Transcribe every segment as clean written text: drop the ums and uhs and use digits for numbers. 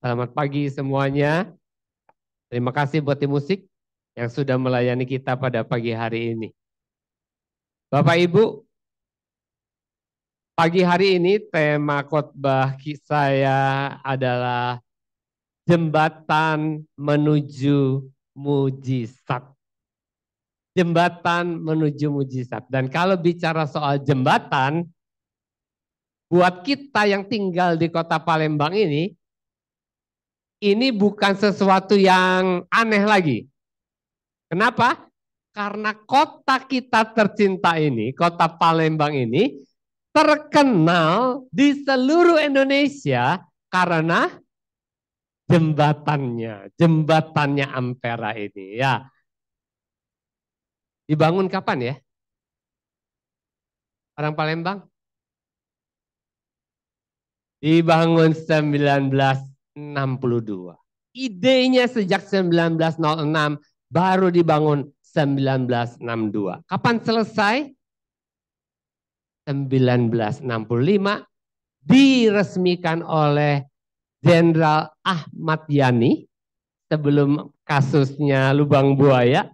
Selamat pagi semuanya. Terima kasih buat tim musik yang sudah melayani kita pada pagi hari ini. Bapak Ibu, pagi hari ini tema khotbah saya adalah jembatan menuju mujizat. Jembatan menuju mujizat. Dan kalau bicara soal jembatan, buat kita yang tinggal di kota Palembang ini bukan sesuatu yang aneh lagi. Kenapa? Karena kota kita tercinta ini, kota Palembang ini, terkenal di seluruh Indonesia karena jembatannya Ampera ini. Ya, dibangun kapan ya? Orang Palembang? Dibangun 1962. Idenya sejak 1906, baru dibangun 1962. Kapan selesai? 1965 diresmikan oleh Jenderal Ahmad Yani sebelum kasusnya Lubang Buaya.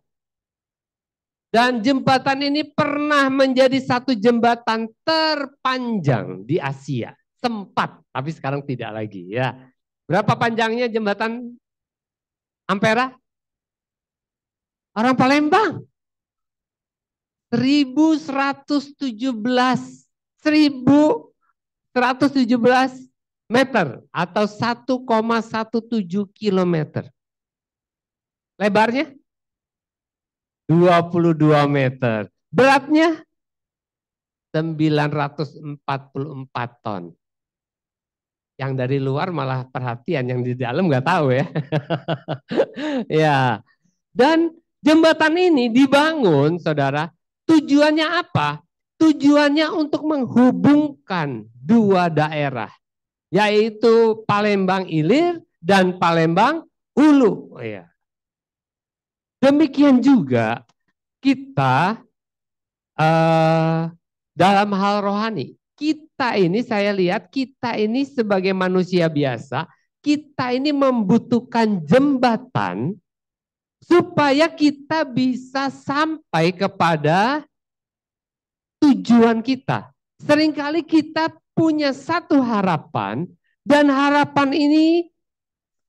Dan jembatan ini pernah menjadi satu jembatan terpanjang di Asia. Sempat, tapi sekarang tidak lagi ya. Berapa panjangnya jembatan Ampera? Orang Palembang. 1117 meter atau 1,17 kilometer. Lebarnya 22 meter. Beratnya 944 ton. Yang dari luar malah perhatian, yang di dalam nggak tahu ya. Ya. Dan jembatan ini dibangun, saudara, tujuannya apa? Tujuannya untuk menghubungkan dua daerah, yaitu Palembang Ilir dan Palembang Hulu. Oh, ya. Demikian juga kita dalam hal rohani. Kita ini, saya lihat kita ini sebagai manusia biasa, kita ini membutuhkan jembatan supaya kita bisa sampai kepada tujuan kita. Seringkali kita punya satu harapan, dan harapan ini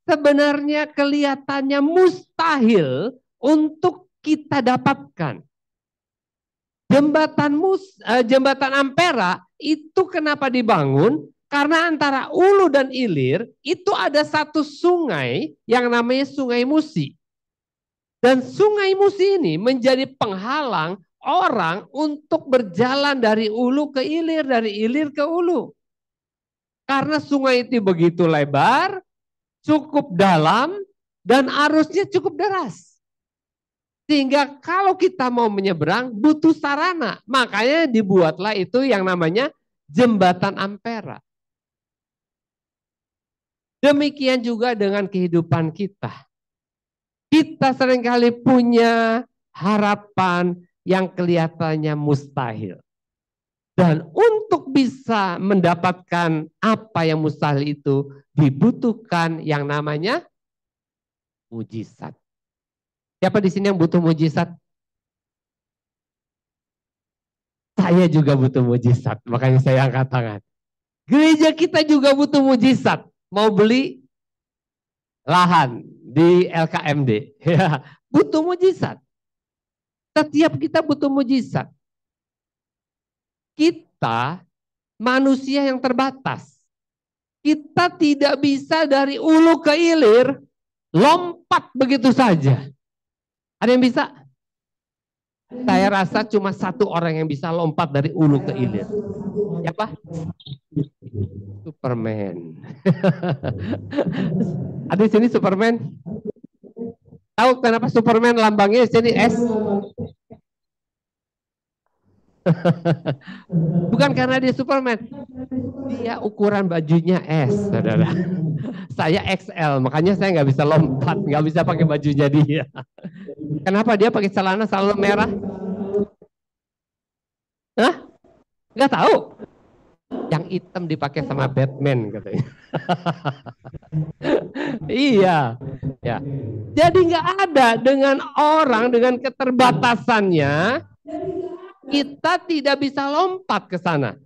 sebenarnya kelihatannya mustahil untuk kita dapatkan. Jembatan Ampera itu kenapa dibangun? Karena antara Hulu dan Ilir itu ada satu sungai yang namanya Sungai Musi. Dan Sungai Musi ini menjadi penghalang orang untuk berjalan dari Hulu ke Ilir, dari Ilir ke Hulu. Karena sungai itu begitu lebar, cukup dalam, dan arusnya cukup deras. Sehingga kalau kita mau menyeberang butuh sarana. Makanya dibuatlah itu yang namanya jembatan Ampera. Demikian juga dengan kehidupan kita. Kita seringkali punya harapan yang kelihatannya mustahil. Dan untuk bisa mendapatkan apa yang mustahil itu dibutuhkan yang namanya mujizat. Siapa di sini yang butuh mujizat? Saya juga butuh mujizat, makanya saya angkat tangan. Gereja kita juga butuh mujizat. Mau beli lahan di LKMD, ya, butuh mujizat. Setiap kita butuh mujizat. Kita manusia yang terbatas. Kita tidak bisa dari Hulu ke Ilir lompat begitu saja. Ada yang bisa? Saya rasa cuma satu orang yang bisa lompat dari Hulu ke Ilir. Siapa? Superman. Ada di sini Superman? Tahu kenapa Superman lambangnya di sini S? Bukan karena dia Superman, dia ukuran bajunya S, saudara. Saya XL, makanya saya nggak bisa lompat, nggak bisa pakai bajunya dia. Kenapa dia pakai celana selalu merah? Hah? Nggak tahu. Yang hitam dipakai sama Batman katanya. Iya, ya. Jadi nggak ada dengan orang dengan keterbatasannya, kita tidak bisa lompat ke sana.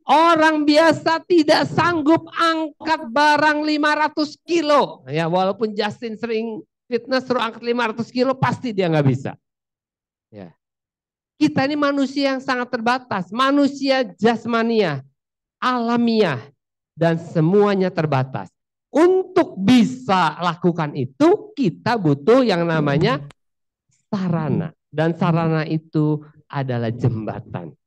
Orang biasa tidak sanggup angkat barang 500 kilo. Ya, walaupun Justin sering fitness suruh angkat 500 kilo, pasti dia nggak bisa. Ya. Kita ini manusia yang sangat terbatas, manusia jasmania, alamiah, dan semuanya terbatas. Untuk bisa lakukan itu, kita butuh yang namanya sarana. Dan sarana itu adalah jembatan.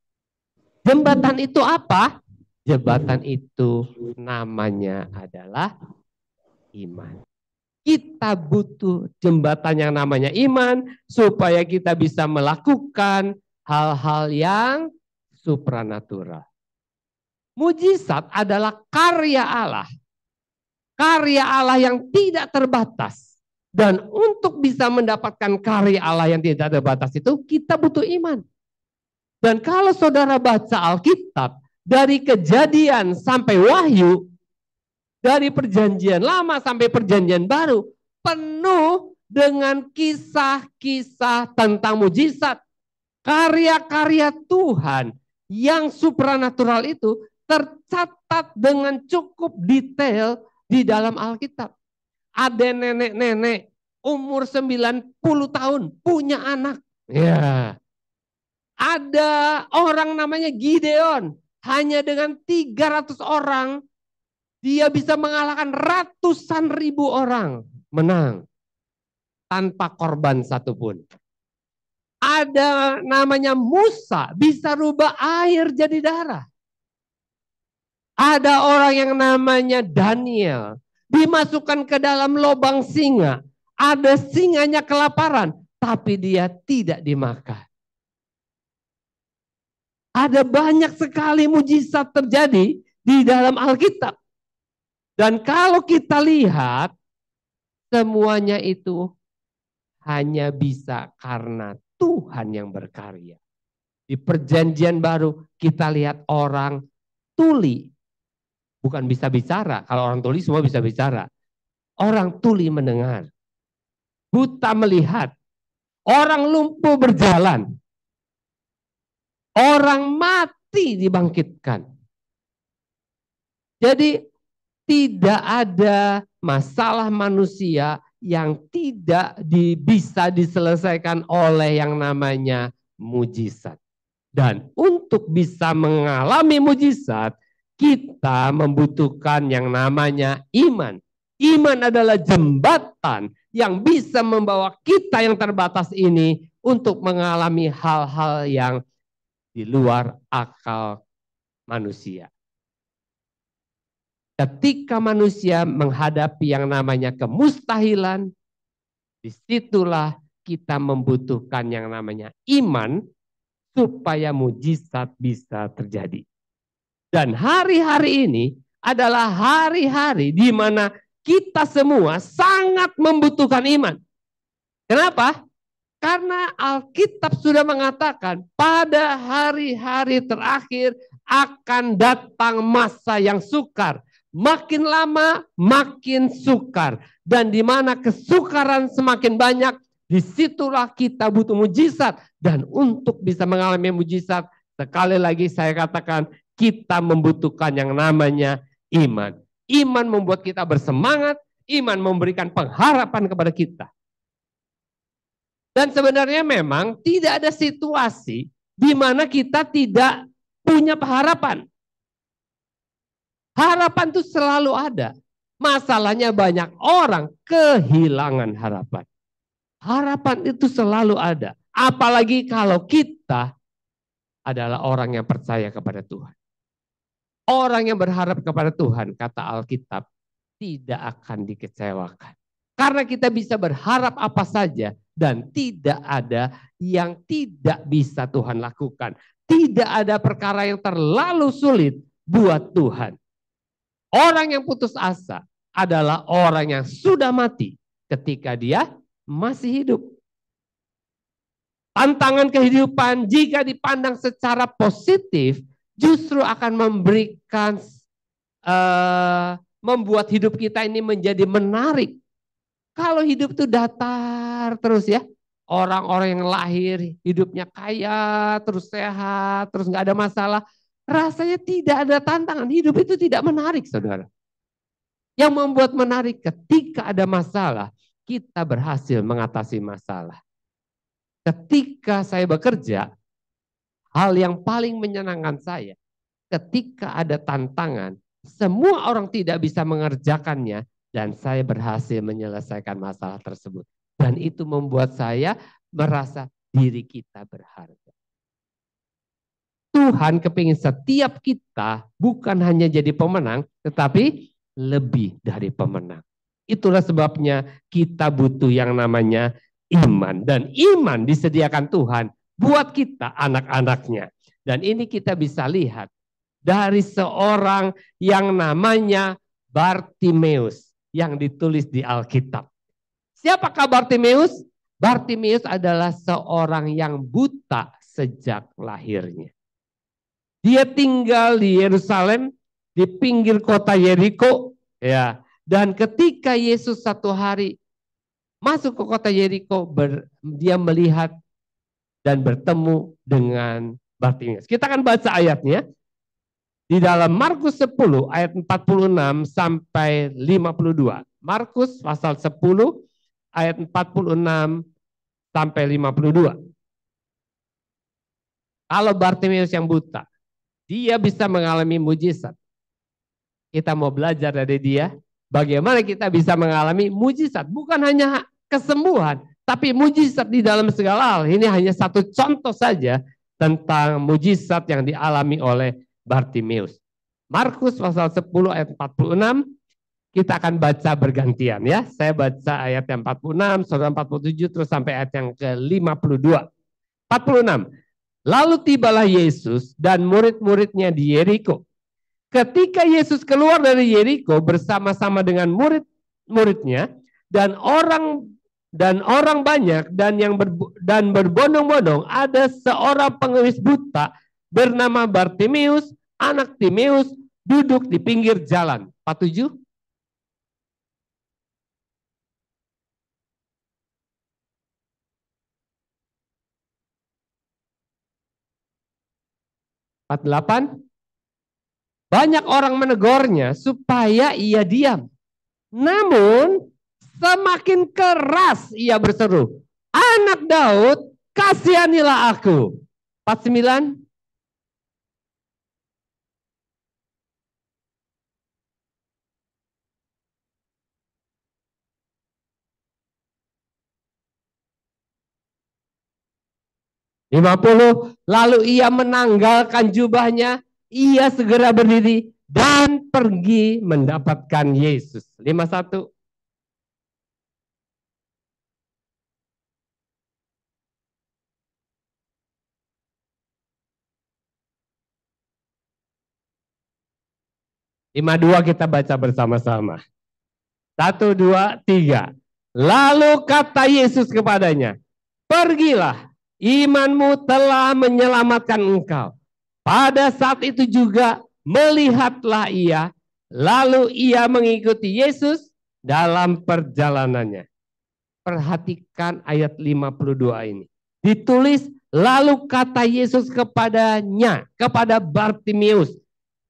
Jembatan itu apa? Jembatan itu namanya adalah iman. Kita butuh jembatan yang namanya iman supaya kita bisa melakukan hal-hal yang supranatural. Mujizat adalah karya Allah. Karya Allah yang tidak terbatas. Dan untuk bisa mendapatkan karya Allah yang tidak terbatas itu, kita butuh iman. Dan kalau saudara baca Alkitab, dari Kejadian sampai Wahyu, dari Perjanjian Lama sampai Perjanjian Baru, penuh dengan kisah-kisah tentang mujizat. Karya-karya Tuhan yang supranatural itu tercatat dengan cukup detail di dalam Alkitab. Ada nenek-nenek umur 90 tahun punya anak. Ya. Ada orang namanya Gideon, hanya dengan 300 orang dia bisa mengalahkan ratusan ribu orang, menang tanpa korban satupun. Ada namanya Musa, bisa rubah air jadi darah. Ada orang yang namanya Daniel, dimasukkan ke dalam lubang singa. Ada singanya kelaparan, tapi dia tidak dimakan. Ada banyak sekali mujizat terjadi di dalam Alkitab. Dan kalau kita lihat, semuanya itu hanya bisa karena Tuhan yang berkarya. Di Perjanjian Baru kita lihat orang tuli. Bukan bisa bicara. Kalau orang tuli semua bisa bicara. Orang tuli mendengar. Buta melihat. Orang lumpuh berjalan. Orang mati dibangkitkan. Jadi tidak ada masalah manusia yang tidak bisa diselesaikan oleh yang namanya mujizat. Dan untuk bisa mengalami mujizat, kita membutuhkan yang namanya iman. Iman adalah jembatan yang bisa membawa kita yang terbatas ini untuk mengalami hal-hal yang di luar akal manusia. Ketika manusia menghadapi yang namanya kemustahilan, disitulah kita membutuhkan yang namanya iman supaya mujizat bisa terjadi. Dan hari-hari ini adalah hari-hari di mana kita semua sangat membutuhkan iman. Kenapa? Karena Alkitab sudah mengatakan pada hari-hari terakhir akan datang masa yang sukar. Makin lama makin sukar. Dan di mana kesukaran semakin banyak, disitulah kita butuh mujizat. Dan untuk bisa mengalami mujizat, sekali lagi saya katakan, kita membutuhkan yang namanya iman. Iman membuat kita bersemangat, iman memberikan pengharapan kepada kita. Dan sebenarnya memang tidak ada situasi di mana kita tidak punya harapan. Harapan itu selalu ada. Masalahnya banyak orang kehilangan harapan. Harapan itu selalu ada. Apalagi kalau kita adalah orang yang percaya kepada Tuhan. Orang yang berharap kepada Tuhan, kata Alkitab, tidak akan dikecewakan. Karena kita bisa berharap apa saja dan tidak ada yang tidak bisa Tuhan lakukan. Tidak ada perkara yang terlalu sulit buat Tuhan. Orang yang putus asa adalah orang yang sudah mati ketika dia masih hidup. Tantangan kehidupan jika dipandang secara positif justru akan memberikan membuat hidup kita ini menjadi menarik. Kalau hidup itu datar terus ya, orang-orang yang lahir hidupnya kaya, terus sehat, terus nggak ada masalah, rasanya tidak ada tantangan. Hidup itu tidak menarik, saudara. Yang membuat menarik ketika ada masalah, kita berhasil mengatasi masalah. Ketika saya bekerja, hal yang paling menyenangkan saya, ketika ada tantangan, semua orang tidak bisa mengerjakannya, dan saya berhasil menyelesaikan masalah tersebut. Dan itu membuat saya merasa diri kita berharga. Tuhan kepingin setiap kita bukan hanya jadi pemenang, tetapi lebih dari pemenang. Itulah sebabnya kita butuh yang namanya iman. Dan iman disediakan Tuhan buat kita anak-anaknya. Dan ini kita bisa lihat dari seorang yang namanya Bartimeus yang ditulis di Alkitab. Siapakah Bartimeus? Bartimeus adalah seorang yang buta sejak lahirnya. Dia tinggal di Yerusalem, di pinggir kota Yeriko, ya. Dan ketika Yesus satu hari masuk ke kota Yeriko, dia melihat dan bertemu dengan Bartimeus. Kita akan baca ayatnya. Di dalam Markus 10 ayat 46 sampai 52. Markus pasal 10 ayat 46 sampai 52. Kalau Bartimeus yang buta, dia bisa mengalami mujizat. Kita mau belajar dari dia, bagaimana kita bisa mengalami mujizat. Bukan hanya kesembuhan, tapi mujizat di dalam segala hal. Ini hanya satu contoh saja tentang mujizat yang dialami oleh Bartimeus. Markus pasal 10 ayat 46, kita akan baca bergantian ya. Saya baca ayat yang 46, saudara 47, terus sampai ayat yang ke-52. 46. Lalu tibalah Yesus dan murid-muridnya di Yeriko. Ketika Yesus keluar dari Yeriko bersama-sama dengan murid-muridnya dan orang banyak dan berbondong-bondong, ada seorang pengemis buta bernama Bartimeus, anak Timeus, duduk di pinggir jalan. 47. Banyak orang menegurnya supaya ia diam. Namun semakin keras ia berseru, "Anak Daud, kasihanilah aku." 49. Lalu ia menanggalkan jubahnya, ia segera berdiri dan pergi mendapatkan Yesus. 51. Dua kita baca bersama-sama. 1, 2, 3. Lalu kata Yesus kepadanya, "Pergilah, imanmu telah menyelamatkan engkau." Pada saat itu juga melihatlah ia, lalu ia mengikuti Yesus dalam perjalanannya. Perhatikan ayat 52 ini. Ditulis, lalu kata Yesus kepadanya, kepada Bartimeus,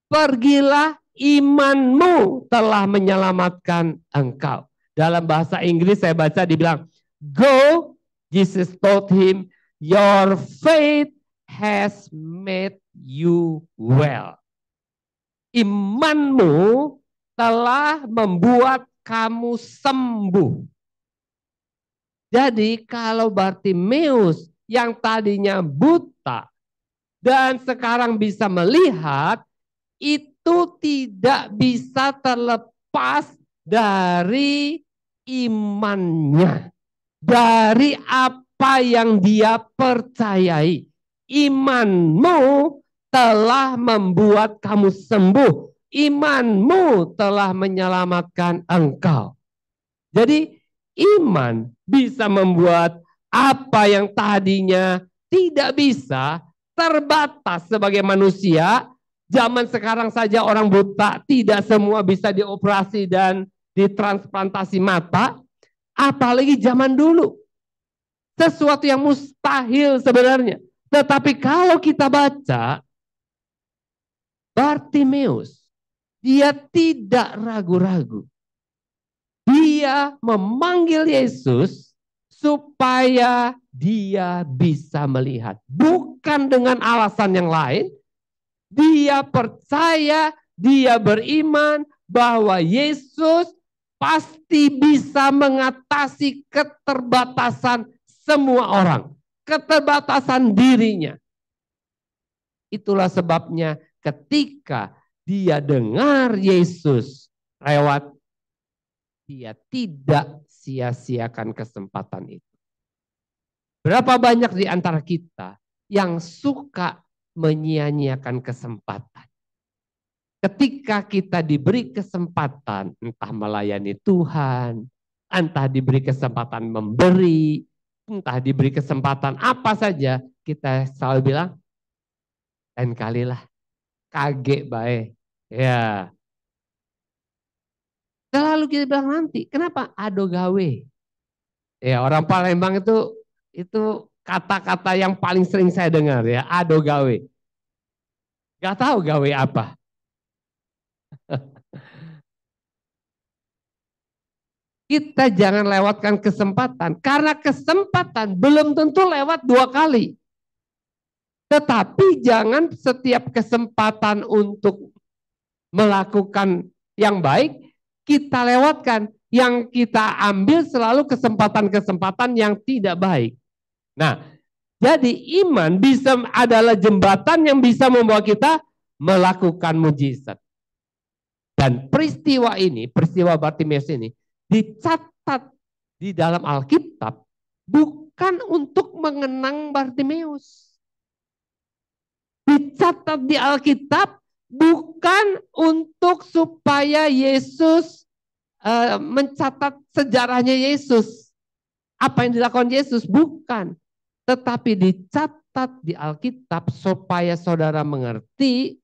"Pergilah, imanmu telah menyelamatkan engkau." Dalam bahasa Inggris saya baca dibilang, "Go," Jesus told him, "your faith has made you well." Imanmu telah membuat kamu sembuh. Jadi kalau Bartimeus yang tadinya buta dan sekarang bisa melihat, itu tidak bisa terlepas dari imannya, dari apa yang dia percayai. Imanmu telah membuat kamu sembuh. Imanmu telah menyelamatkan engkau. Jadi iman bisa membuat apa yang tadinya tidak bisa, terbatas sebagai manusia. Zaman sekarang saja orang buta tidak semua bisa dioperasi dan ditransplantasi mata. Apalagi zaman dulu. Sesuatu yang mustahil sebenarnya. Tetapi kalau kita baca Bartimeus, dia tidak ragu-ragu. Dia memanggil Yesus supaya dia bisa melihat. Bukan dengan alasan yang lain. Dia percaya, dia beriman bahwa Yesus pasti bisa mengatasi keterbatasan semua orang. Keterbatasan dirinya. Itulah sebabnya ketika dia dengar Yesus lewat, dia tidak sia-siakan kesempatan itu. Berapa banyak di antara kita yang suka menyia-nyiakan kesempatan. Ketika kita diberi kesempatan, entah melayani Tuhan, entah diberi kesempatan memberi, entah diberi kesempatan apa saja, kita selalu bilang, lain kalilah, kage bae. Ya. Selalu kita bilang nanti, kenapa? Ado gawe. Ya, orang Palembang itu kata-kata yang paling sering saya dengar ya, ado gawe. Gak tahu gawe apa. Kita jangan lewatkan kesempatan, karena kesempatan belum tentu lewat 2 kali. Tetapi jangan setiap kesempatan untuk melakukan yang baik, kita lewatkan. Yang kita ambil selalu kesempatan-kesempatan yang tidak baik. Nah, jadi iman bisa adalah jembatan yang bisa membawa kita melakukan mujizat. Dan peristiwa ini, peristiwa Bartimeus ini, dicatat di dalam Alkitab bukan untuk mengenang Bartimeus. Dicatat di Alkitab bukan untuk supaya Yesus mencatat sejarahnya Yesus. Apa yang dilakukan Yesus, bukan. Tetapi dicatat di Alkitab supaya saudara mengerti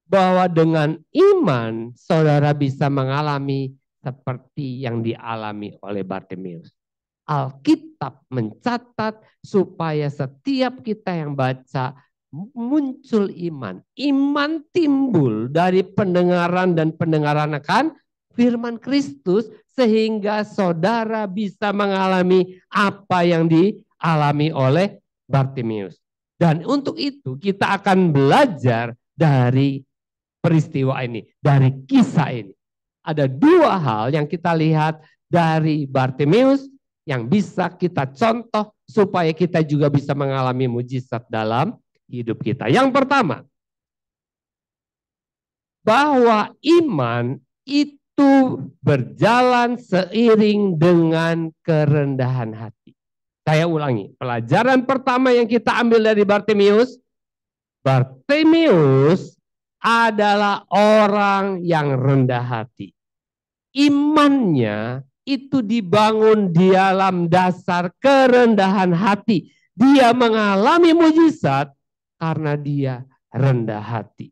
bahwa dengan iman saudara bisa mengalami seperti yang dialami oleh Bartimeus. Alkitab mencatat supaya setiap kita yang baca muncul iman. Iman timbul dari pendengaran dan pendengaran akan firman Kristus sehingga saudara bisa mengalami apa yang dialami oleh Bartimeus. Dan untuk itu kita akan belajar dari peristiwa ini, dari kisah ini. Ada 2 hal yang kita lihat dari Bartimeus yang bisa kita contoh supaya kita juga bisa mengalami mujizat dalam hidup kita. Yang pertama, bahwa iman itu berjalan seiring dengan kerendahan hati. Saya ulangi, pelajaran pertama yang kita ambil dari Bartimeus, Bartimeus adalah orang yang rendah hati. Imannya itu dibangun di dalam dasar kerendahan hati. Dia mengalami mujizat karena dia rendah hati.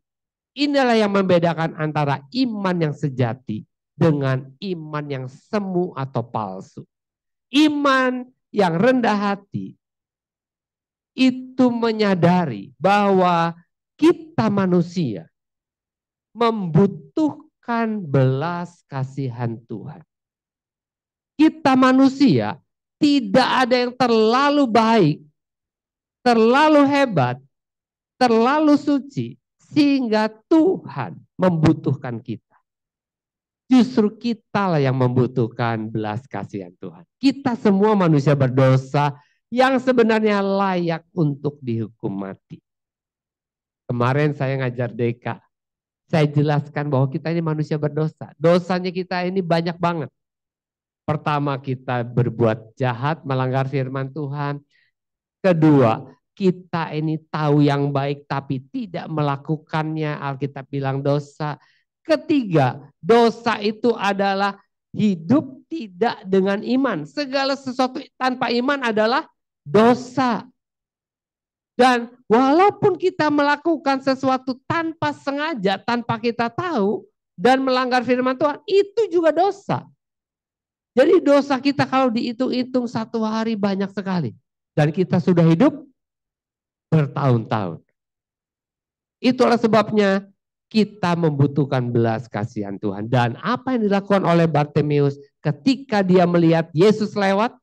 Inilah yang membedakan antara iman yang sejati dengan iman yang semu atau palsu. Iman yang rendah hati itu menyadari bahwa kita manusia membutuhkan belas kasihan Tuhan. Kita manusia tidak ada yang terlalu baik, terlalu hebat, terlalu suci, sehingga Tuhan membutuhkan kita. Justru kitalah yang membutuhkan belas kasihan Tuhan. Kita semua manusia berdosa yang sebenarnya layak untuk dihukum mati. Kemarin saya ngajar DK, saya jelaskan bahwa kita ini manusia berdosa. Dosanya kita ini banyak banget. Pertama, kita berbuat jahat, melanggar firman Tuhan. Kedua, kita ini tahu yang baik tapi tidak melakukannya. Alkitab bilang dosa. Ketiga, dosa itu adalah hidup tidak dengan iman. Segala sesuatu tanpa iman adalah dosa. Dan walaupun kita melakukan sesuatu tanpa sengaja, tanpa kita tahu, dan melanggar firman Tuhan, itu juga dosa. Jadi dosa kita kalau dihitung-hitung satu hari banyak sekali. Dan kita sudah hidup bertahun-tahun. Itulah sebabnya kita membutuhkan belas kasihan Tuhan. Dan apa yang dilakukan oleh Bartimeus ketika dia melihat Yesus lewat?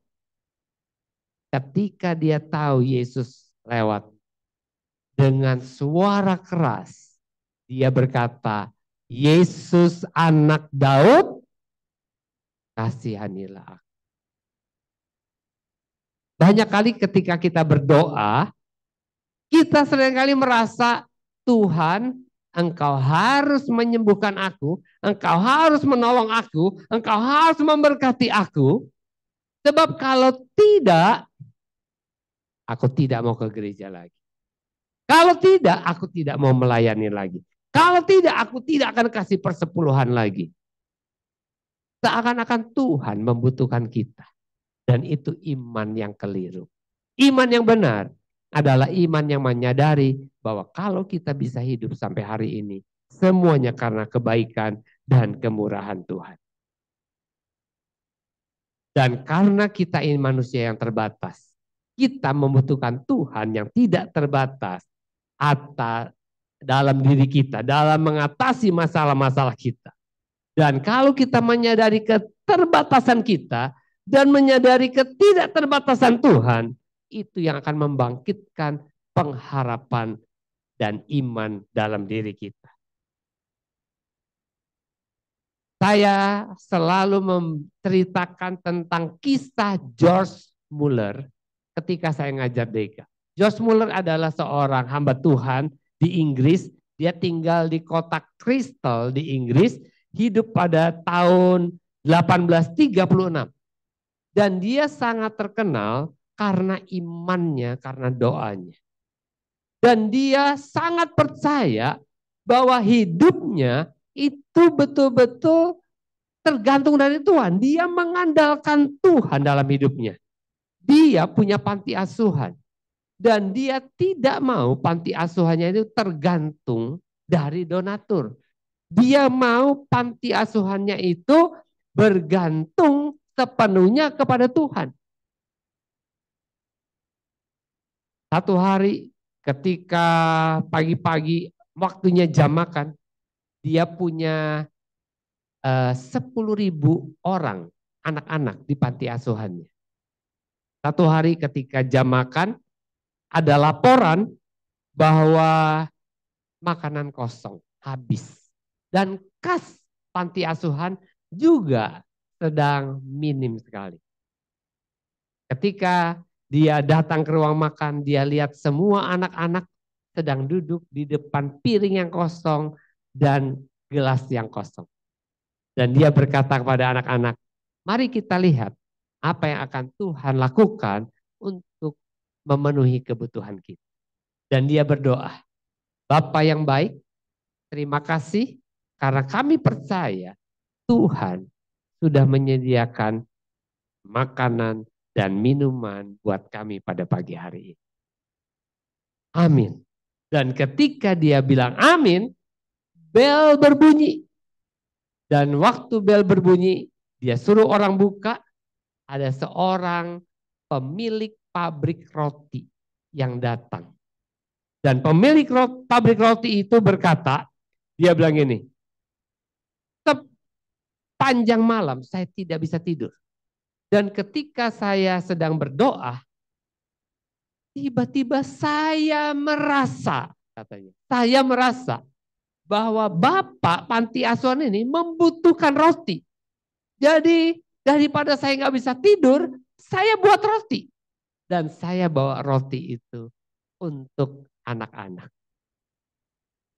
Ketika dia tahu Yesus lewat, dengan suara keras dia berkata, Yesus anak Daud, kasihanilah aku. Banyak kali ketika kita berdoa, kita seringkali merasa, Tuhan, Engkau harus menyembuhkan aku, Engkau harus menolong aku, Engkau harus memberkati aku. Sebab kalau tidak, aku tidak mau ke gereja lagi. Kalau tidak, aku tidak mau melayani lagi. Kalau tidak, aku tidak akan kasih persepuluhan lagi. Seakan-akan Tuhan membutuhkan kita. Dan itu iman yang keliru. Iman yang benar adalah iman yang menyadari bahwa kalau kita bisa hidup sampai hari ini, semuanya karena kebaikan dan kemurahan Tuhan. Dan karena kita ini manusia yang terbatas, kita membutuhkan Tuhan yang tidak terbatas atas dalam diri kita, dalam mengatasi masalah-masalah kita. Dan kalau kita menyadari keterbatasan kita dan menyadari ketidakterbatasan Tuhan, itu yang akan membangkitkan pengharapan dan iman dalam diri kita. Saya selalu menceritakan tentang kisah George Muller ketika saya ngajar DK. George Muller adalah seorang hamba Tuhan di Inggris. Dia tinggal di kota Crystal di Inggris, hidup pada tahun 1836. Dan dia sangat terkenal karena imannya, karena doanya. Dan dia sangat percaya bahwa hidupnya itu betul-betul tergantung dari Tuhan. Dia mengandalkan Tuhan dalam hidupnya. Dia punya panti asuhan. Dan dia tidak mau panti asuhannya itu tergantung dari donatur. Dia mau panti asuhannya itu bergantung sepenuhnya kepada Tuhan. Satu hari ketika pagi-pagi waktunya jam makan, dia punya 10.000 orang anak-anak di panti asuhannya. Satu hari ketika jam makan, ada laporan bahwa makanan kosong, habis. Dan kas panti asuhan juga sedang minim sekali. Ketika dia datang ke ruang makan, dia lihat semua anak-anak sedang duduk di depan piring yang kosong dan gelas yang kosong. Dan dia berkata kepada anak-anak, mari kita lihat apa yang akan Tuhan lakukan untuk memenuhi kebutuhan kita. Dan dia berdoa, Bapa yang baik, terima kasih karena kami percaya Tuhan sudah menyediakan makanan dan minuman buat kami pada pagi hari ini. Amin. Dan ketika dia bilang amin, bel berbunyi. Dan waktu bel berbunyi, dia suruh orang buka, ada seorang pemilik pabrik roti yang datang. Dan pemilik pabrik roti itu berkata, dia bilang gini, sepanjang malam saya tidak bisa tidur. Dan ketika saya sedang berdoa, tiba-tiba saya merasa, katanya, saya merasa bahwa Bapak panti asuhan ini membutuhkan roti. Jadi daripada saya nggak bisa tidur, saya buat roti. Dan saya bawa roti itu untuk anak-anak.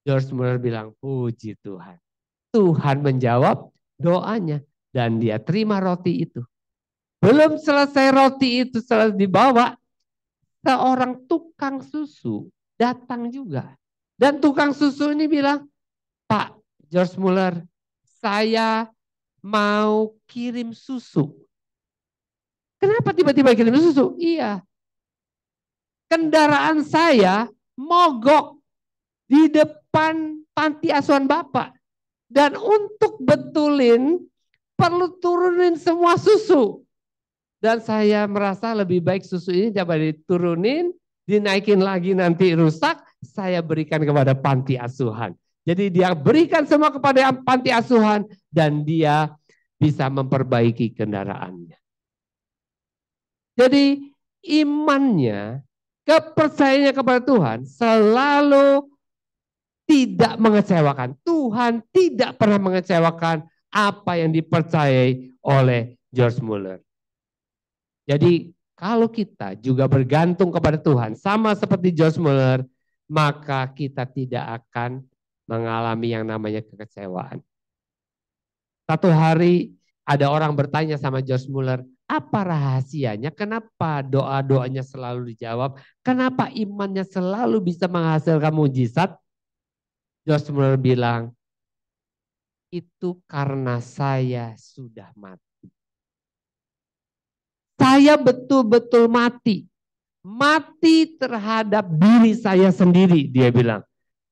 George Muller bilang, puji Tuhan. Tuhan menjawab doanya. Dan dia terima roti itu. Belum selesai roti itu selesai dibawa, seorang tukang susu datang juga. Dan tukang susu ini bilang, Pak George Muller, saya mau kirim susu. Kenapa tiba-tiba kirim susu? Iya. Kendaraan saya mogok di depan panti asuhan Bapak. Dan untuk betulin perlu turunin semua susu. Dan saya merasa lebih baik susu ini dapat diturunin, dinaikin lagi nanti rusak, saya berikan kepada panti asuhan. Jadi dia berikan semua kepada panti asuhan dan dia bisa memperbaiki kendaraannya. Jadi imannya, kepercayaannya kepada Tuhan selalu tidak mengecewakan. Tuhan tidak pernah mengecewakan apa yang dipercayai oleh George Muller. Jadi kalau kita juga bergantung kepada Tuhan sama seperti George Muller, maka kita tidak akan mengalami yang namanya kekecewaan. Satu hari ada orang bertanya sama George Muller, apa rahasianya? Kenapa doa-doanya selalu dijawab? Kenapa imannya selalu bisa menghasilkan mujizat? George Muller bilang, itu karena saya sudah mati. Saya betul-betul mati. Mati terhadap diri saya sendiri, dia bilang.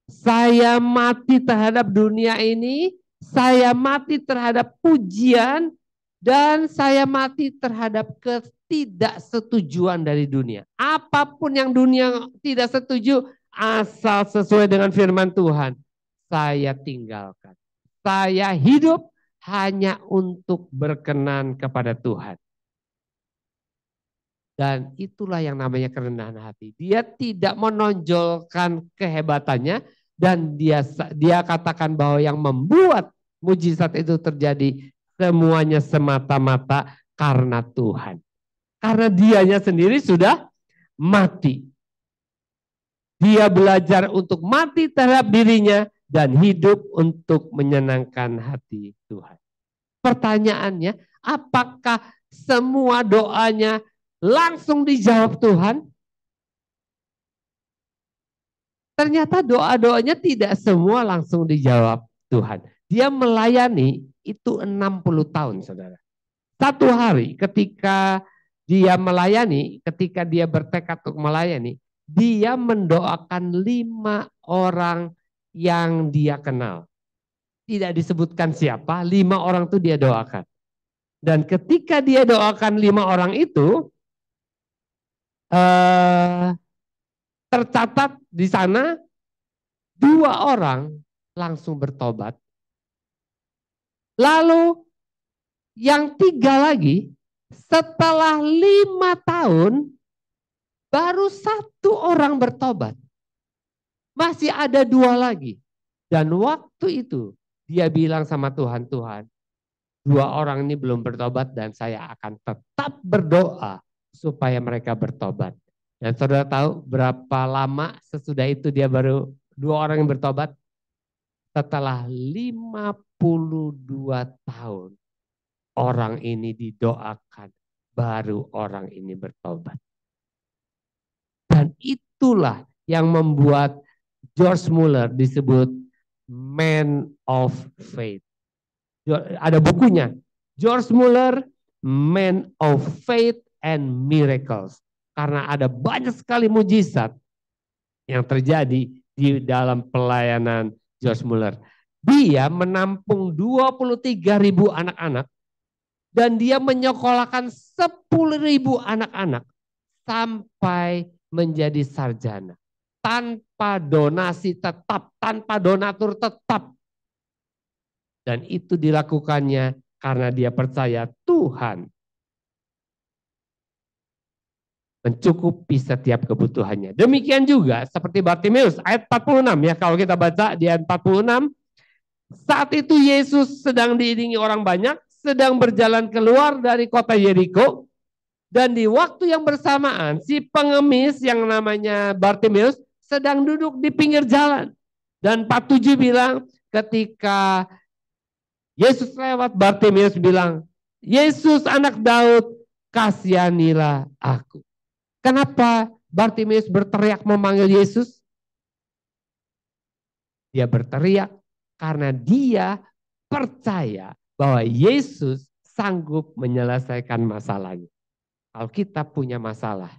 Saya mati terhadap dunia ini, saya mati terhadap pujian, dan saya mati terhadap ketidaksetujuan dari dunia. Apapun yang dunia tidak setuju, asal sesuai dengan firman Tuhan, saya tinggalkan. Saya hidup hanya untuk berkenan kepada Tuhan. Dan itulah yang namanya kerendahan hati. Dia tidak menonjolkan kehebatannya dan dia katakan bahwa yang membuat mujizat itu terjadi semuanya semata-mata karena Tuhan. Karena dianya sendiri sudah mati. Dia belajar untuk mati terhadap dirinya dan hidup untuk menyenangkan hati Tuhan. Pertanyaannya, apakah semua doanya langsung dijawab Tuhan? Ternyata doa-doanya tidak semua langsung dijawab Tuhan. Dia melayani itu 60 tahun, saudara. Satu hari ketika dia melayani, ketika dia bertekad untuk melayani, dia mendoakan 5 orang yang dia kenal. Tidak disebutkan siapa, 5 orang itu dia doakan. Dan ketika dia doakan 5 orang itu, tercatat di sana 2 orang langsung bertobat. Lalu yang 3 lagi setelah 5 tahun baru 1 orang bertobat. Masih ada 2 lagi. Dan waktu itu dia bilang sama Tuhan, Tuhan, 2 orang ini belum bertobat dan saya akan tetap berdoa supaya mereka bertobat. Dan saudara tahu berapa lama sesudah itu dia baru 2 orang yang bertobat? Setelah 52 tahun orang ini didoakan, baru orang ini bertobat. Dan itulah yang membuat George Muller disebut Man of Faith. Ada bukunya, George Muller, Man of Faith and Miracles. Karena ada banyak sekali mujizat yang terjadi di dalam pelayanan George Muller. Dia menampung 23.000 anak-anak dan dia menyekolahkan 10.000 anak-anak sampai menjadi sarjana. Tanpa donasi tetap, tanpa donatur tetap. Dan itu dilakukannya karena dia percaya Tuhan mencukupi setiap kebutuhannya. Demikian juga seperti Bartimeus ayat 46 ya, kalau kita baca di ayat 46, saat itu Yesus sedang diiringi orang banyak, sedang berjalan keluar dari kota Yeriko, dan di waktu yang bersamaan si pengemis yang namanya Bartimeus sedang duduk di pinggir jalan. Dan 47 bilang ketika Yesus lewat, Bartimeus bilang, Yesus anak Daud, kasihanilah aku. Kenapa Bartimeus berteriak memanggil Yesus? Dia berteriak karena dia percaya bahwa Yesus sanggup menyelesaikan masalahnya. Kalau kita punya masalah,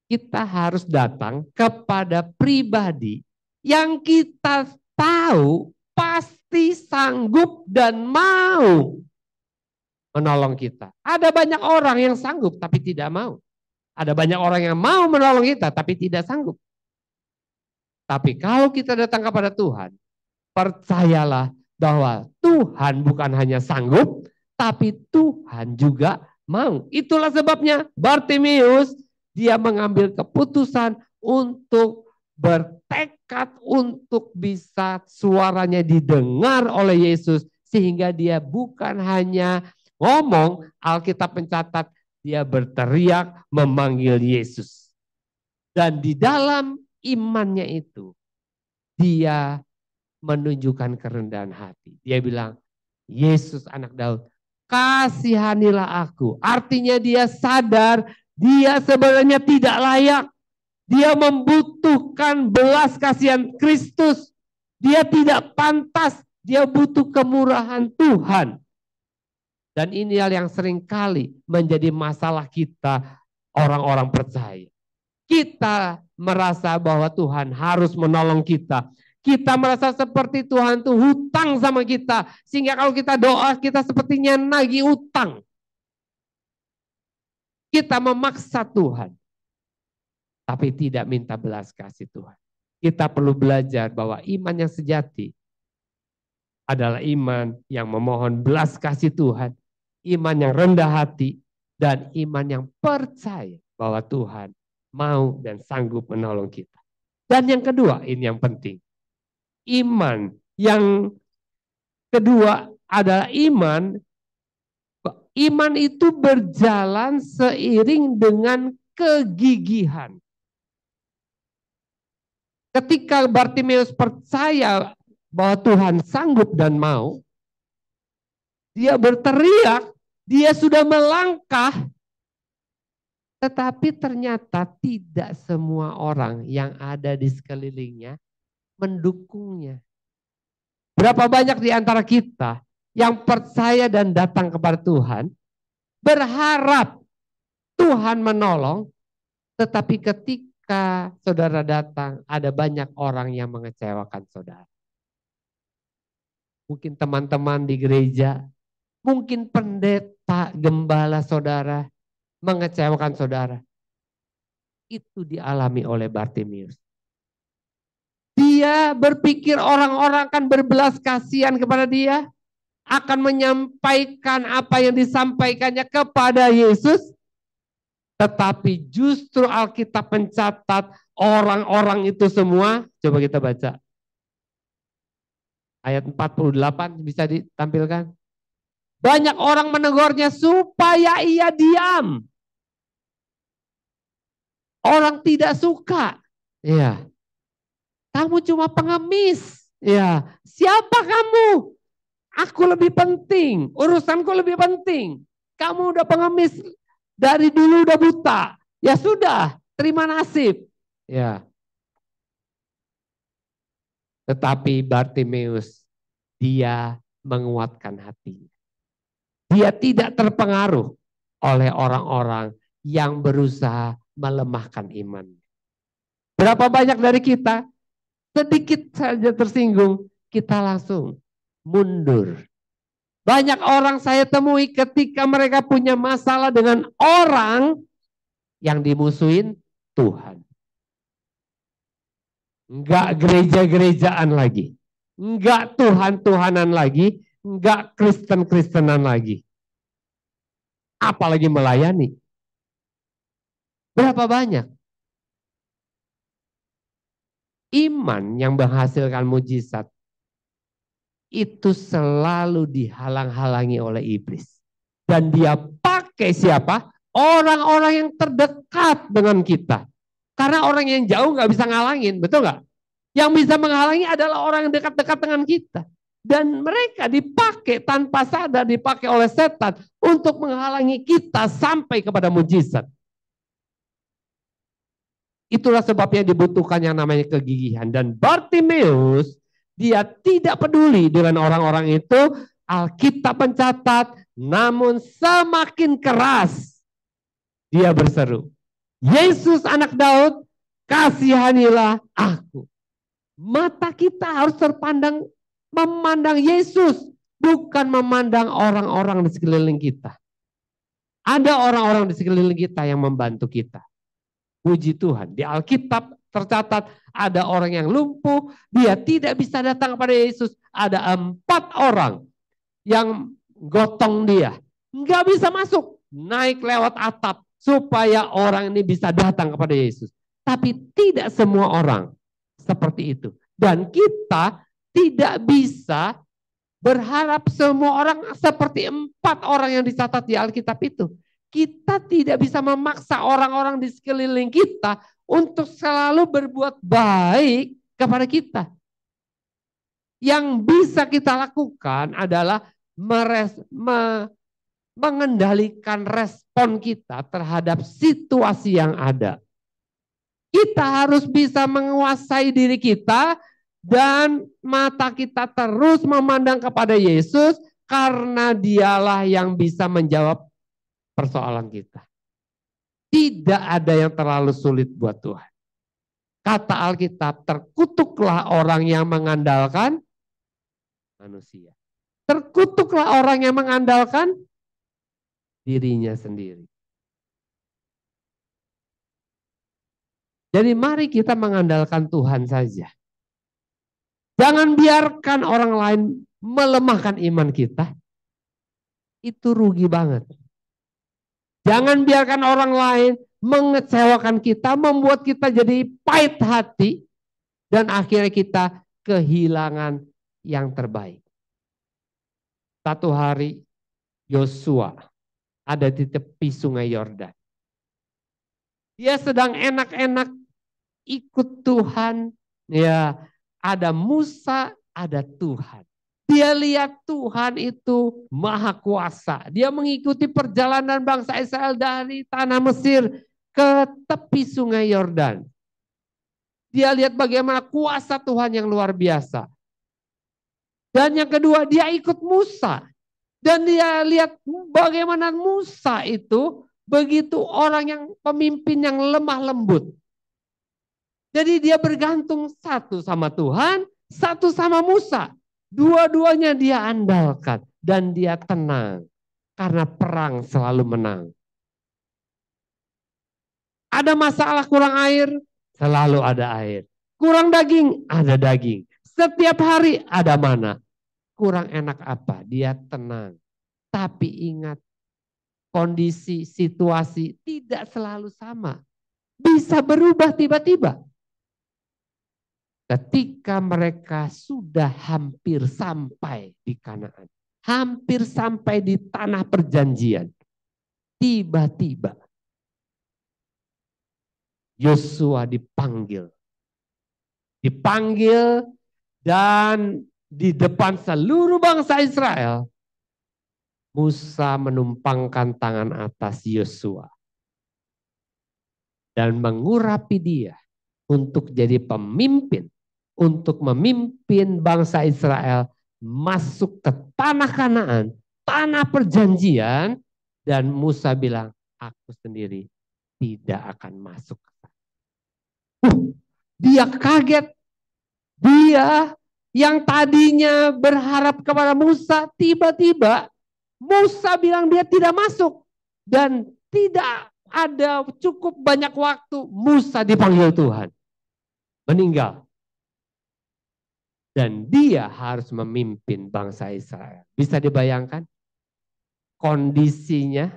kita harus datang kepada pribadi yang kita tahu pasti pasti sanggup dan mau menolong kita. Ada banyak orang yang sanggup tapi tidak mau. Ada banyak orang yang mau menolong kita tapi tidak sanggup. Tapi kalau kita datang kepada Tuhan, percayalah bahwa Tuhan bukan hanya sanggup, tapi Tuhan juga mau. Itulah sebabnya Bartimeus dia mengambil keputusan untuk bertekad untuk bisa suaranya didengar oleh Yesus, sehingga dia bukan hanya ngomong, Alkitab mencatat dia berteriak memanggil Yesus. Dan di dalam imannya itu dia menunjukkan kerendahan hati. Dia bilang, Yesus anak Daud, kasihanilah aku. Artinya dia sadar dia sebenarnya tidak layak. Dia membutuhkan belas kasihan Kristus. Dia tidak pantas. Dia butuh kemurahan Tuhan. Dan ini hal yang seringkali menjadi masalah kita orang-orang percaya. Kita merasa bahwa Tuhan harus menolong kita. Kita merasa seperti Tuhan tuh hutang sama kita. Sehingga kalau kita doa, kita sepertinya nagih utang. Kita memaksa Tuhan. Tapi tidak minta belas kasih Tuhan. Kita perlu belajar bahwa iman yang sejati adalah iman yang memohon belas kasih Tuhan. Iman yang rendah hati. Dan iman yang percaya bahwa Tuhan mau dan sanggup menolong kita. Dan yang kedua, ini yang penting. Iman yang kedua adalah iman itu berjalan seiring dengan kegigihan. Ketika Bartimeus percaya bahwa Tuhan sanggup dan mau, dia berteriak, dia sudah melangkah, tetapi ternyata tidak semua orang yang ada di sekelilingnya mendukungnya. Berapa banyak di antara kita yang percaya dan datang kepada Tuhan, berharap Tuhan menolong, tetapi ketika saudara datang, ada banyak orang yang mengecewakan saudara. Mungkin teman-teman di gereja, mungkin pendeta, gembala saudara, mengecewakan saudara. Itu dialami oleh Bartimeus. Dia berpikir orang-orang akan berbelas kasihan kepada dia, akan menyampaikan apa yang disampaikannya kepada Yesus. Tetapi justru Alkitab mencatat orang-orang itu semua, coba kita baca. Ayat 48 bisa ditampilkan. Banyak orang menegurnya supaya ia diam. Orang tidak suka. Ya. Kamu cuma pengemis. Ya, siapa kamu? Aku lebih penting, urusanku lebih penting. Kamu udah pengemis, dari dulu udah buta. Ya sudah, terima nasib. Ya. Tetapi Bartimeus, dia menguatkan hatinya. Dia tidak terpengaruh oleh orang-orang yang berusaha melemahkan iman. Berapa banyak dari kita sedikit saja tersinggung, kita langsung mundur. Banyak orang saya temui ketika mereka punya masalah dengan orang yang dimusuhin Tuhan. Enggak gereja-gerejaan lagi. Enggak Tuhan-Tuhanan lagi. Enggak Kristen-Kristenan lagi. Apalagi melayani. Berapa banyak? Iman yang menghasilkan mujizat itu selalu dihalang-halangi oleh iblis. Dan dia pakai siapa? Orang-orang yang terdekat dengan kita. Karena orang yang jauh nggak bisa ngalangin, betul nggak? Yang bisa menghalangi adalah orang yang dekat-dekat dengan kita. Dan mereka dipakai tanpa sadar, dipakai oleh setan untuk menghalangi kita sampai kepada mujizat. Itulah sebabnya dibutuhkan yang namanya kegigihan. Dan Bartimeus, dia tidak peduli dengan orang-orang itu. Alkitab mencatat, namun semakin keras dia berseru, Yesus anak Daud, kasihanilah aku. Mata kita harus terpandang memandang Yesus, bukan memandang orang-orang di sekeliling kita. Ada orang-orang di sekeliling kita yang membantu kita. Puji Tuhan, di Alkitab tercatat ada orang yang lumpuh, dia tidak bisa datang kepada Yesus. Ada 4 orang yang gotong dia. Nggak bisa masuk, naik lewat atap supaya orang ini bisa datang kepada Yesus. Tapi tidak semua orang seperti itu. Dan kita tidak bisa berharap semua orang seperti 4 orang yang dicatat di Alkitab itu. Kita tidak bisa memaksa orang-orang di sekeliling kita untuk selalu berbuat baik kepada kita. Yang bisa kita lakukan adalah mengendalikan respon kita terhadap situasi yang ada. Kita harus bisa menguasai diri kita dan mata kita terus memandang kepada Yesus karena dialah yang bisa menjawab persoalan kita. Tidak ada yang terlalu sulit buat Tuhan. Kata Alkitab, terkutuklah orang yang mengandalkan manusia. Terkutuklah orang yang mengandalkan dirinya sendiri. Jadi mari kita mengandalkan Tuhan saja. Jangan biarkan orang lain melemahkan iman kita. Itu rugi banget. Jangan biarkan orang lain mengecewakan kita, membuat kita jadi pahit hati, dan akhirnya kita kehilangan yang terbaik. Satu hari Yosua ada di tepi sungai Yordan. Dia sedang enak-enak ikut Tuhan. Ya, ada Musa, ada Tuhan. Dia lihat Tuhan itu maha kuasa. Dia mengikuti perjalanan bangsa Israel dari tanah Mesir ke tepi sungai Yordan. Dia lihat bagaimana kuasa Tuhan yang luar biasa. Dan yang kedua, dia ikut Musa. Dan dia lihat bagaimana Musa itu begitu orang yang pemimpin yang lemah lembut. Jadi dia bergantung satu sama Tuhan, satu sama Musa. Dua-duanya dia andalkan dan dia tenang karena perang selalu menang. Ada masalah kurang air, selalu ada air. Kurang daging, ada daging. Setiap hari ada mana. Kurang enak apa? Dia tenang. Tapi ingat, kondisi, situasi tidak selalu sama. Bisa berubah tiba-tiba. Ketika mereka sudah hampir sampai di Kanaan, hampir sampai di tanah perjanjian, tiba-tiba Yosua dipanggil. Dipanggil dan di depan seluruh bangsa Israel, Musa menumpangkan tangan atas Yosua dan mengurapi dia untuk jadi pemimpin, untuk memimpin bangsa Israel masuk ke tanah Kanaan, tanah perjanjian, dan Musa bilang, aku sendiri tidak akan masuk ke sana. Dia kaget. Dia yang tadinya berharap kepada Musa, tiba-tiba Musa bilang dia tidak masuk. Dan tidak ada cukup banyak waktu, Musa dipanggil Tuhan. Meninggal. Dan dia harus memimpin bangsa Israel. Bisa dibayangkan? Kondisinya,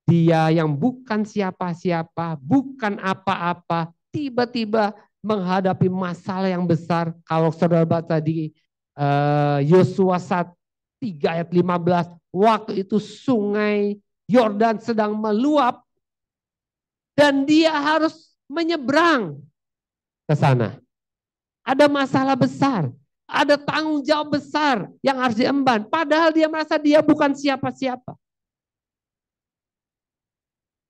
dia yang bukan siapa-siapa, bukan apa-apa, tiba-tiba menghadapi masalah yang besar. Kalau saudara baca di Yosua 3 ayat 15, waktu itu sungai Yordan sedang meluap dan dia harus menyeberang ke sana. Ada masalah besar, ada tanggung jawab besar yang harus diemban. Padahal dia merasa dia bukan siapa-siapa.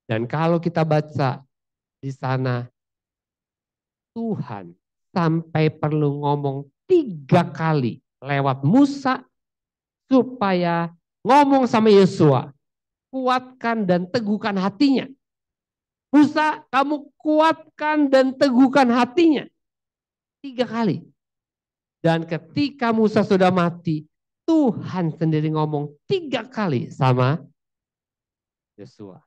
Dan kalau kita baca di sana, Tuhan sampai perlu ngomong 3 kali lewat Musa supaya ngomong sama Yosua, kuatkan dan teguhkan hatinya. Musa, kamu kuatkan dan teguhkan hatinya. 3 kali. Dan ketika Musa sudah mati, Tuhan sendiri ngomong 3 kali sama Yosua.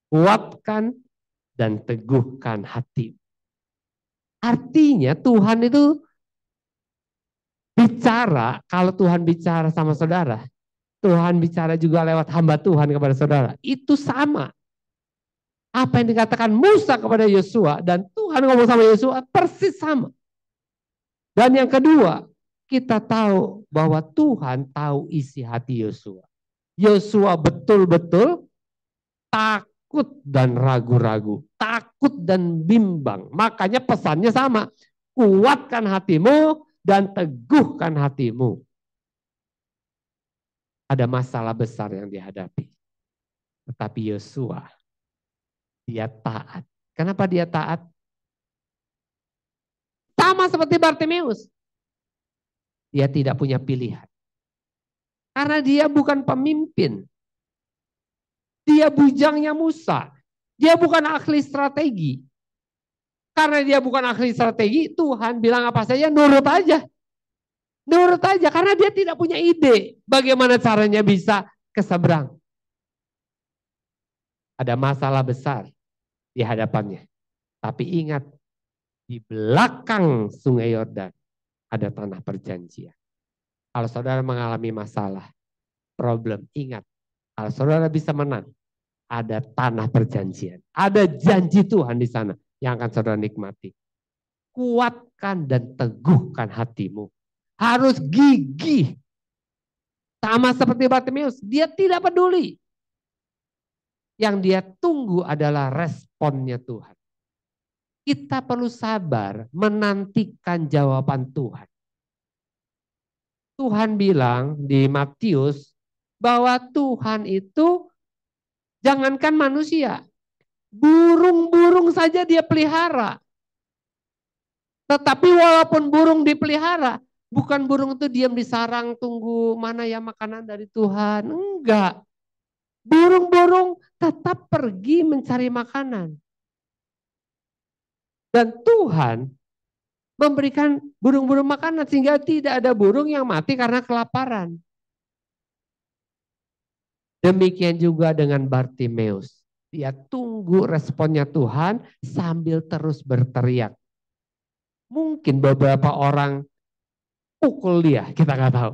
Kuatkan dan teguhkan hati. Artinya Tuhan itu bicara, kalau Tuhan bicara sama saudara, Tuhan bicara juga lewat hamba Tuhan kepada saudara. Itu sama. Apa yang dikatakan Musa kepada Yosua dan Tuhan ngomong sama Yosua persis sama. Dan yang kedua, kita tahu bahwa Tuhan tahu isi hati Yosua. Yosua betul-betul takut dan ragu-ragu, takut dan bimbang. Makanya pesannya sama, kuatkan hatimu dan teguhkan hatimu. Ada masalah besar yang dihadapi. Tetapi Yosua, dia taat. Kenapa dia taat? Sama seperti Bartimeus. Dia tidak punya pilihan. Karena dia bukan pemimpin. Dia bujangnya Musa. Dia bukan ahli strategi. Karena dia bukan ahli strategi, Tuhan bilang apa saja, nurut aja. Nurut aja, karena dia tidak punya ide bagaimana caranya bisa ke seberang. Ada masalah besar di hadapannya. Tapi ingat, di belakang Sungai Yordan ada tanah perjanjian. Kalau saudara mengalami masalah, problem, ingat, kalau saudara bisa menang, ada tanah perjanjian. Ada janji Tuhan di sana yang akan saudara nikmati. Kuatkan dan teguhkan hatimu. Harus gigih. Sama seperti Bartimeus, dia tidak peduli. Yang dia tunggu adalah responnya Tuhan. Kita perlu sabar menantikan jawaban Tuhan. Tuhan bilang di Matius bahwa Tuhan itu jangankan manusia, burung-burung saja dia pelihara. Tetapi walaupun burung dipelihara, bukan burung itu diam di sarang tunggu mana ya makanan dari Tuhan. Enggak. Burung-burung tetap pergi mencari makanan. Dan Tuhan memberikan burung-burung makanan sehingga tidak ada burung yang mati karena kelaparan. Demikian juga dengan Bartimeus. Dia tunggu responnya Tuhan sambil terus berteriak. Mungkin beberapa orang pukul dia, kita nggak tahu.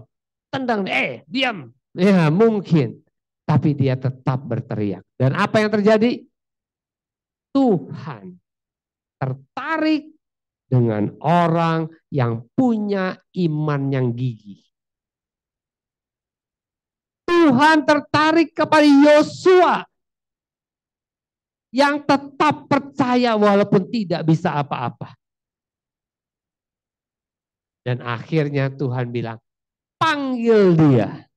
Tendang, diam. Ya mungkin. Tapi dia tetap berteriak. Dan apa yang terjadi? Tuhan tertarik dengan orang yang punya iman yang gigih. Tuhan tertarik kepada Yosua yang tetap percaya walaupun tidak bisa apa-apa. Dan akhirnya Tuhan bilang, panggil dia.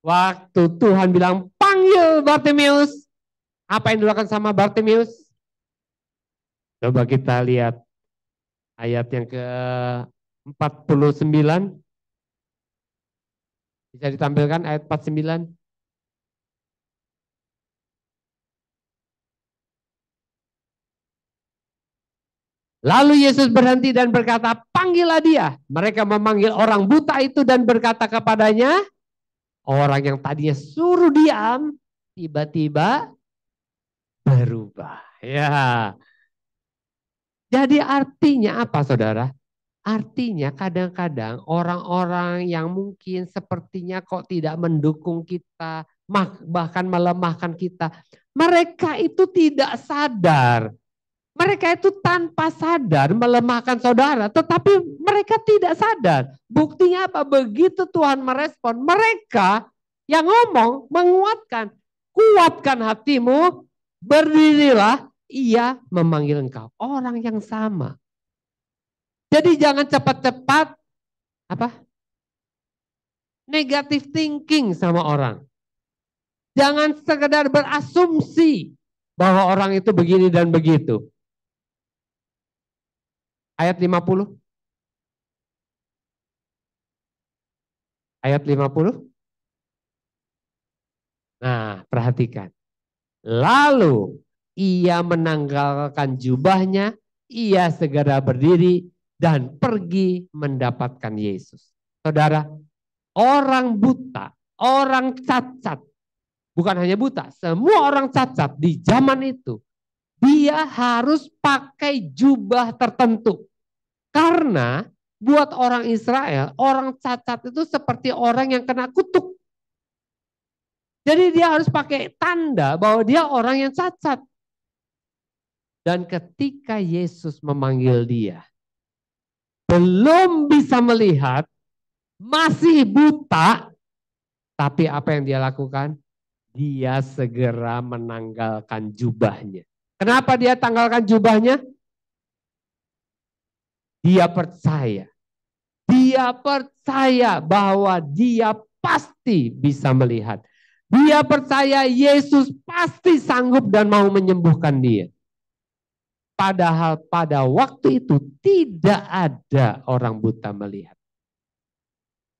Waktu Tuhan bilang, panggil Bartimeus. Apa yang dilakukan sama Bartimeus? Coba kita lihat ayat yang ke-49. Bisa ditampilkan ayat 49. Lalu Yesus berhenti dan berkata, panggillah dia. Mereka memanggil orang buta itu dan berkata kepadanya, orang yang tadinya suruh diam, tiba-tiba berubah. Ya. Jadi artinya apa saudara? Artinya kadang-kadang orang-orang yang mungkin sepertinya kok tidak mendukung kita, bahkan melemahkan kita. Mereka itu tidak sadar. Mereka itu tanpa sadar melemahkan saudara, tetapi mereka tidak sadar. Buktinya apa? Begitu Tuhan merespon, mereka yang ngomong menguatkan. Kuatkan hatimu, berdirilah, ia memanggil engkau. Orang yang sama. Jadi jangan cepat-cepat negative thinking sama orang. Jangan sekedar berasumsi bahwa orang itu begini dan begitu. Ayat 50. Ayat 50. Nah, perhatikan. Lalu ia menanggalkan jubahnya, ia segera berdiri dan pergi mendapatkan Yesus. Saudara, orang buta, orang cacat, bukan hanya buta, semua orang cacat di zaman itu, dia harus pakai jubah tertentu. Karena buat orang Israel, orang cacat itu seperti orang yang kena kutuk. Jadi dia harus pakai tanda bahwa dia orang yang cacat. Dan ketika Yesus memanggil dia, belum bisa melihat, masih buta, tapi apa yang dia lakukan? Dia segera menanggalkan jubahnya. Kenapa dia tanggalkan jubahnya? Dia percaya. Dia percaya bahwa dia pasti bisa melihat. Dia percaya Yesus pasti sanggup dan mau menyembuhkan dia. Padahal pada waktu itu tidak ada orang buta melihat.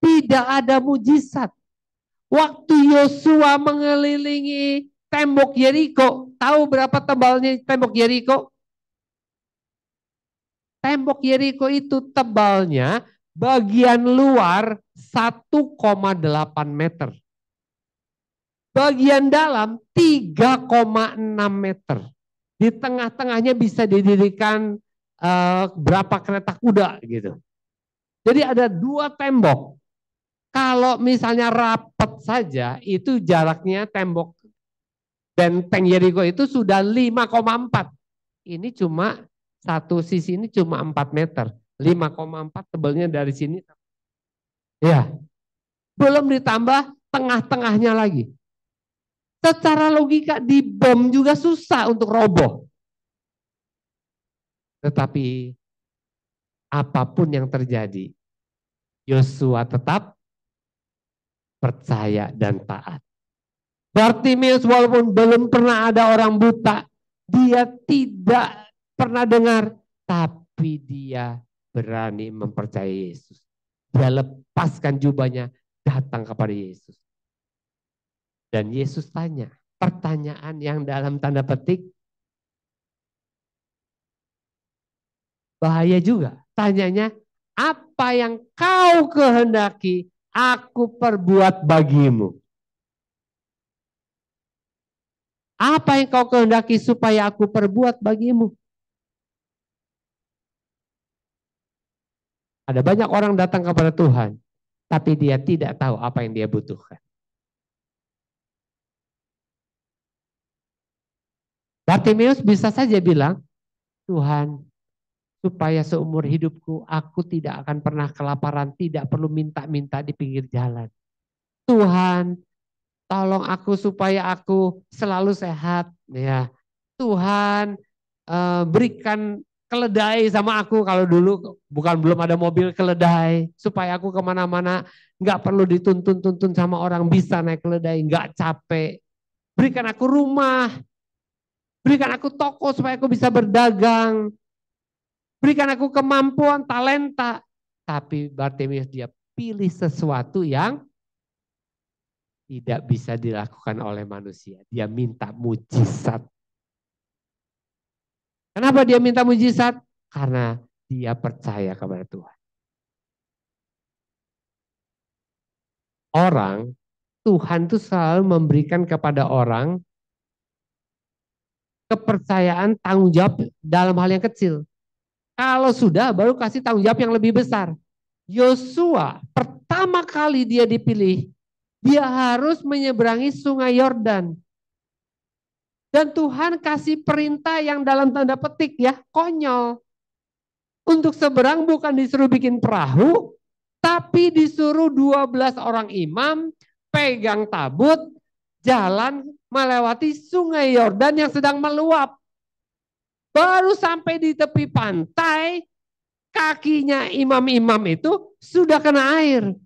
Tidak ada mujizat. Waktu Yosua mengelilingi tembok Yeriko, tahu berapa tebalnya tembok Yeriko? Tembok Yeriko itu tebalnya bagian luar 1,8 meter. Bagian dalam 3,6 meter. Di tengah-tengahnya bisa didirikan berapa kereta kuda gitu. Jadi ada dua tembok. Kalau misalnya rapat saja, itu jaraknya tembok benteng Yeriko itu sudah 5,4. Ini cuma satu sisi ini cuma 4 meter. 5,4 tebalnya dari sini. Ya, belum ditambah tengah-tengahnya lagi. Secara logika di bom juga susah untuk roboh. Tetapi apapun yang terjadi, Yosua tetap percaya dan taat. Bartimeus walaupun belum pernah ada orang buta, dia tidak pernah dengar, tapi dia berani mempercayai Yesus. Dia lepaskan jubahnya, datang kepada Yesus. Dan Yesus tanya, pertanyaan yang dalam tanda petik, bahaya juga. Tanyanya, apa yang kau kehendaki aku perbuat bagimu? Apa yang kau kehendaki supaya aku perbuat bagimu? Ada banyak orang datang kepada Tuhan, tapi dia tidak tahu apa yang dia butuhkan. Bartimeus bisa saja bilang, Tuhan, supaya seumur hidupku aku tidak akan pernah kelaparan, tidak perlu minta-minta di pinggir jalan. Tuhan, tolong aku supaya aku selalu sehat. Ya, Tuhan, berikan keledai sama aku. Kalau dulu belum ada mobil keledai, supaya aku kemana-mana nggak perlu dituntun-tuntun sama orang, bisa naik keledai, nggak capek. Berikan aku rumah, berikan aku toko supaya aku bisa berdagang. Berikan aku kemampuan, talenta. Tapi Bartimeus dia pilih sesuatu yang tidak bisa dilakukan oleh manusia. Dia minta mujizat. Kenapa dia minta mujizat? Karena dia percaya kepada Tuhan. Tuhan itu selalu memberikan kepada orang kepercayaan tanggung jawab dalam hal yang kecil. Kalau sudah baru kasih tanggung jawab yang lebih besar. Yosua pertama kali dia dipilih, dia harus menyeberangi sungai Yordan. Dan Tuhan kasih perintah yang dalam tanda petik ya, konyol. Untuk seberang bukan disuruh bikin perahu, tapi disuruh 12 orang imam pegang tabut, jalan melewati sungai Yordan yang sedang meluap. Baru sampai di tepi pantai, kakinya imam-imam itu sudah kena air.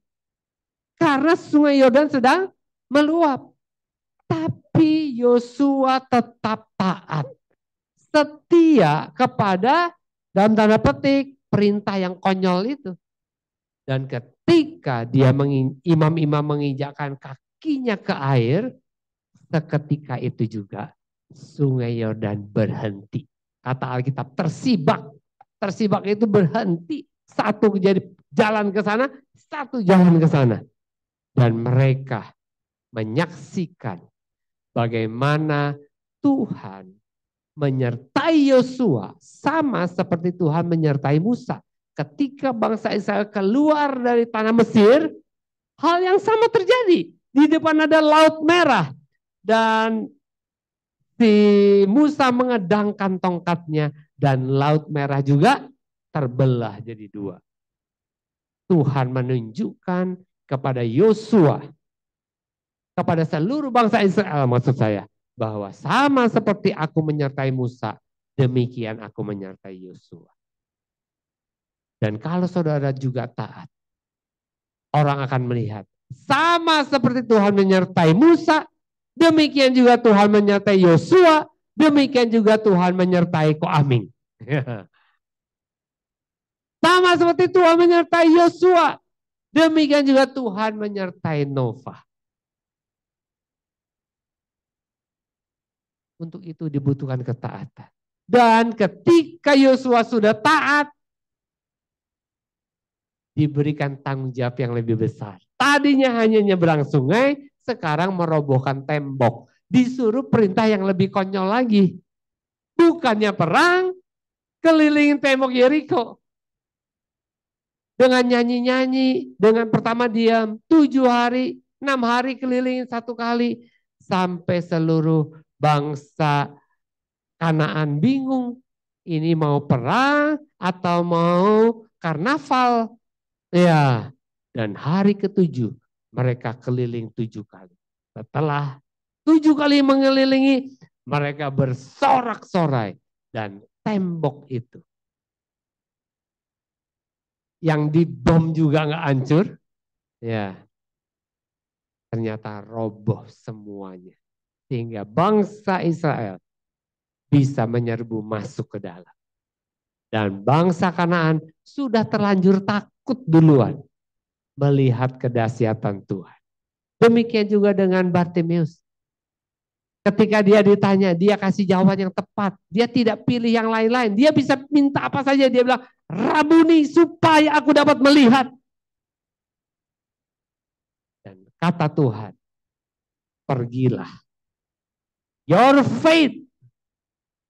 Karena sungai Yordan sedang meluap. Tapi Yosua tetap taat. Setia kepada, dalam tanda petik, perintah yang konyol itu. Dan ketika dia imam-imam menginjakkan kakinya ke air, seketika itu juga sungai Yordan berhenti. Kata Alkitab, tersibak. tersibak itu berhenti. Satu jadi jalan ke sana, satu jalan ke sana. Dan mereka menyaksikan bagaimana Tuhan menyertai Yosua sama seperti Tuhan menyertai Musa. Ketika bangsa Israel keluar dari tanah Mesir, hal yang sama terjadi. Di depan ada Laut Merah dan si Musa mengedangkan tongkatnya dan Laut Merah juga terbelah jadi dua. Tuhan menunjukkan kepada Yosua, kepada seluruh bangsa Israel maksud saya, bahwa sama seperti aku menyertai Musa, demikian aku menyertai Yosua. Dan kalau saudara juga taat, orang akan melihat sama seperti Tuhan menyertai Musa, demikian juga Tuhan menyertai Yosua, demikian juga Tuhan menyertai Koaming. Sama seperti Tuhan menyertai Yosua, demikian juga Tuhan menyertai Nova. Untuk itu dibutuhkan ketaatan. Dan ketika Yosua sudah taat, diberikan tanggung jawab yang lebih besar. Tadinya hanya nyebrang sungai, sekarang merobohkan tembok. Disuruh perintah yang lebih konyol lagi. Bukannya perang, kelilingin tembok Yeriko. Dengan nyanyi-nyanyi, dengan pertama diam 7 hari, 6 hari kelilingin 1 kali. Sampai seluruh bangsa Kanaan bingung. Ini mau perang atau mau karnaval. Ya, dan hari ke-7 mereka keliling 7 kali. Setelah 7 kali mengelilingi, mereka bersorak-sorai dan tembok itu yang dibom juga nggak hancur, ya ternyata roboh semuanya. Sehingga bangsa Israel bisa menyerbu masuk ke dalam. Dan bangsa Kanaan sudah terlanjur takut duluan melihat kedahsyatan Tuhan. Demikian juga dengan Bartimeus. Ketika dia ditanya, dia kasih jawaban yang tepat. Dia tidak pilih yang lain-lain. Dia bisa minta apa saja. Dia bilang, Rabuni supaya aku dapat melihat. Dan kata Tuhan, pergilah. Your faith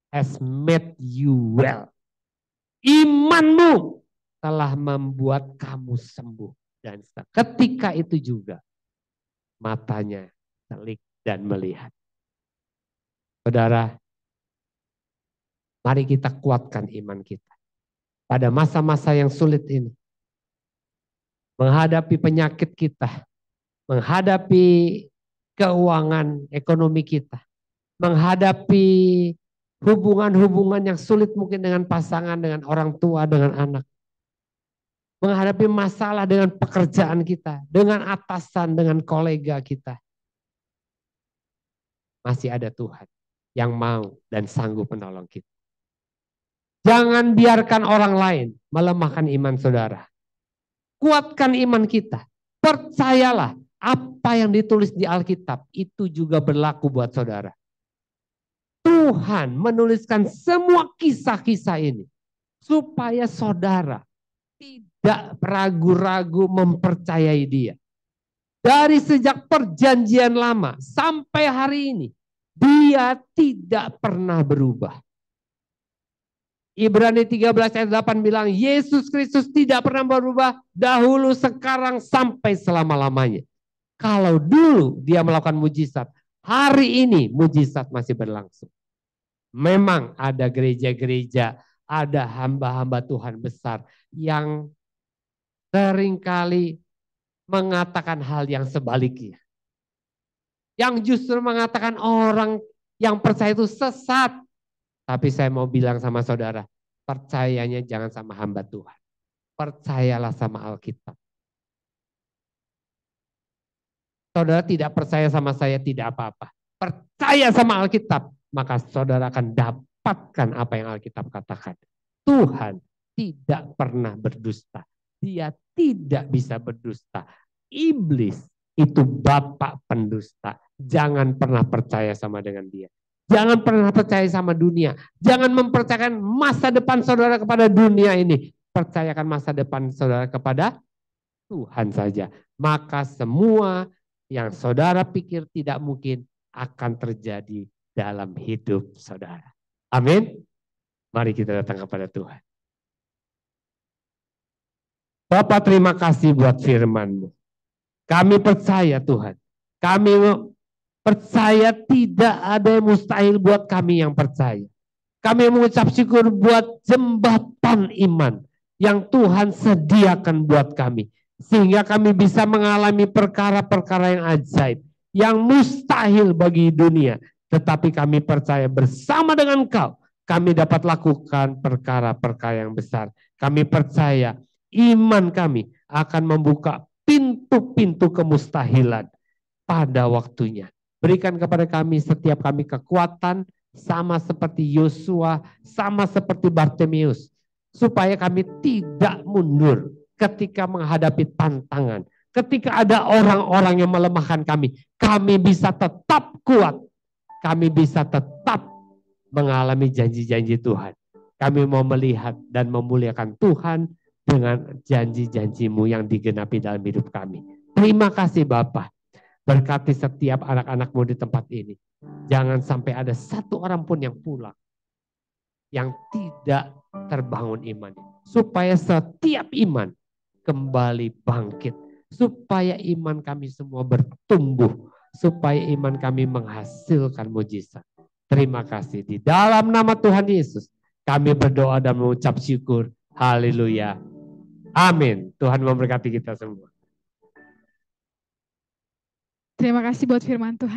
has made you well. Imanmu telah membuat kamu sembuh. Dan ketika itu juga matanya telik dan melihat. Saudara, mari kita kuatkan iman kita. Pada masa-masa yang sulit ini. Menghadapi penyakit kita. Menghadapi keuangan ekonomi kita. Menghadapi hubungan-hubungan yang sulit mungkin dengan pasangan, dengan orang tua, dengan anak. Menghadapi masalah dengan pekerjaan kita. Dengan atasan, dengan kolega kita. Masih ada Tuhan yang mau dan sanggup menolong kita. Jangan biarkan orang lain melemahkan iman saudara. Kuatkan iman kita. Percayalah apa yang ditulis di Alkitab itu juga berlaku buat saudara. Tuhan menuliskan semua kisah-kisah ini supaya saudara tidak ragu-ragu mempercayai dia. Dari sejak perjanjian lama sampai hari ini, dia tidak pernah berubah. Ibrani 13 ayat 8 bilang, Yesus Kristus tidak pernah berubah dahulu, sekarang, sampai selama-lamanya. Kalau dulu dia melakukan mujizat, hari ini mujizat masih berlangsung. Memang ada gereja-gereja, ada hamba-hamba Tuhan besar yang seringkali mengatakan hal yang sebaliknya. Yang justru mengatakan orang yang percaya itu sesat. Tapi saya mau bilang sama saudara, percayanya jangan sama hamba Tuhan. Percayalah sama Alkitab. Saudara tidak percaya sama saya, tidak apa-apa. Percaya sama Alkitab, maka saudara akan dapatkan apa yang Alkitab katakan. Tuhan tidak pernah berdusta. Dia tidak bisa berdusta. Iblis itu bapak pendusta. Jangan pernah percaya sama dengan dia. Jangan pernah percaya sama dunia. Jangan mempercayakan masa depan saudara kepada dunia ini. Percayakan masa depan saudara kepada Tuhan saja. Maka semua yang saudara pikir tidak mungkin akan terjadi dalam hidup saudara. Amin. Mari kita datang kepada Tuhan. Bapak, terima kasih buat firman-Mu. Kami percaya Tuhan. Kami percaya tidak ada yang mustahil buat kami yang percaya. Kami mengucap syukur buat jembatan iman yang Tuhan sediakan buat kami. Sehingga kami bisa mengalami perkara-perkara yang ajaib. Yang mustahil bagi dunia. Tetapi kami percaya bersama dengan Kau. Kami dapat lakukan perkara-perkara yang besar. Kami percaya iman kami akan membuka pintu-pintu kemustahilan pada waktunya. Berikan kepada kami setiap kami kekuatan sama seperti Yosua, sama seperti Bartimeus, supaya kami tidak mundur ketika menghadapi tantangan. Ketika ada orang-orang yang melemahkan kami bisa tetap kuat. Kami bisa tetap mengalami janji-janji Tuhan. Kami mau melihat dan memuliakan Tuhan dengan janji-janji-Mu yang digenapi dalam hidup kami. Terima kasih Bapa. Berkati setiap anak-anak-Mu di tempat ini. Jangan sampai ada satu orang pun yang pulang. Yang tidak terbangun imannya. Supaya setiap iman kembali bangkit. Supaya iman kami semua bertumbuh. Supaya iman kami menghasilkan mujizat. Terima kasih. Di dalam nama Tuhan Yesus. Kami berdoa dan mengucap syukur. Haleluya. Amin. Tuhan memberkati kita semua. Terima kasih buat firman Tuhan.